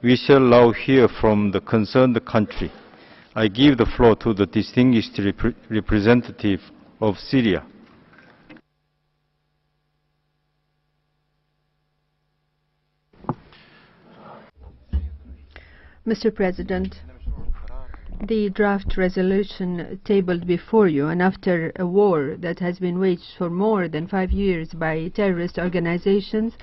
we shall now hear from the concerned country. I give the floor to the distinguished representative of Syria. Mr. President, the draft resolution tabled before you, and after a war that has been waged for more than 5 years by terrorist organizations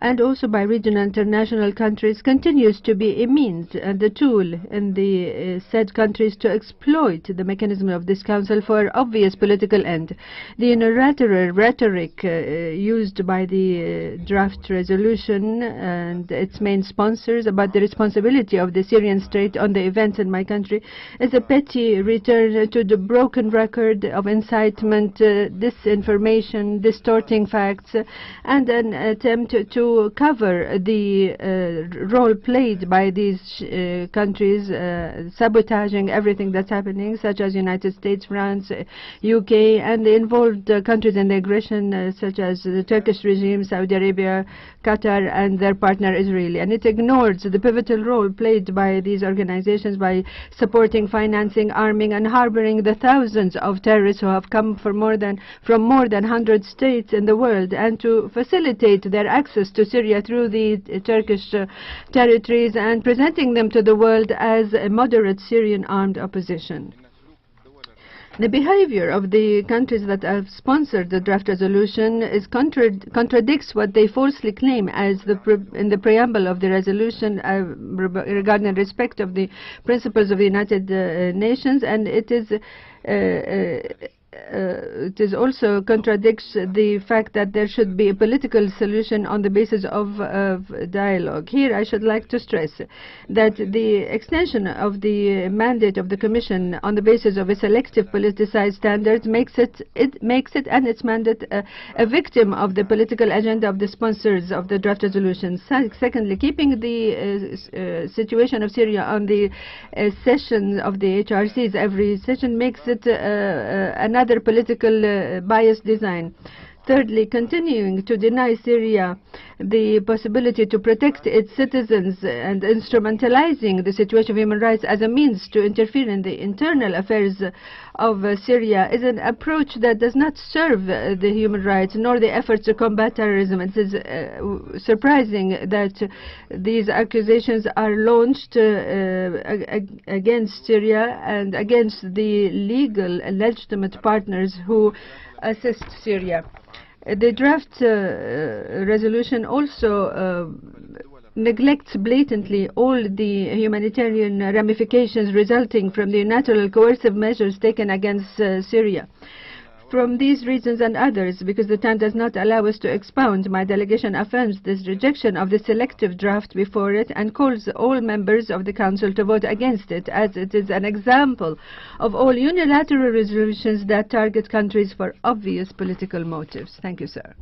and also by regional and international countries, continues to be a means and a tool in the said countries to exploit the mechanism of this council for obvious political end. The unilateral rhetoric used by the draft resolution and its main sponsors about the responsibility of the Syrian state on the events in my country is a petty return to the broken record of incitement, disinformation, distorting facts, and an attempt to cover the role played by these countries, sabotaging everything that's happening, such as United States, France, UK, and the involved countries in the aggression, such as the Turkish regime, Saudi Arabia, Qatar, and their partner Israel. And it ignores the pivotal role played by these organizations by supporting, financing, arming, and harboring the thousands of terrorists who have come from more than 100 states in the world, and to facilitate their access to Syria through the Turkish territories and presenting them to the world as a moderate Syrian armed opposition. The behavior of the countries that have sponsored the draft resolution contradicts what they falsely claim as in the preamble of the resolution regarding respect of the principles of the United Nations, and it also contradicts the fact that there should be a political solution on the basis of dialogue. Here I should like to stress that the extension of the mandate of the Commission on the basis of a selective politicized standards makes it and its mandate a victim of the political agenda of the sponsors of the draft resolution. Secondly, keeping the situation of Syria on the session of the HRCs every session makes it another political bias design. Thirdly, continuing to deny Syria the possibility to protect its citizens and instrumentalizing the situation of human rights as a means to interfere in the internal affairs of Syria is an approach that does not serve the human rights nor the efforts to combat terrorism. It is surprising that these accusations are launched against Syria and against the legal and legitimate partners who assist Syria. The draft resolution also neglects blatantly all the humanitarian ramifications resulting from the unilateral coercive measures taken against Syria. From these reasons and others, because the time does not allow us to expound, my delegation affirms this rejection of the selective draft before it and calls all members of the Council to vote against it, as it is an example of all unilateral resolutions that target countries for obvious political motives. Thank you, sir.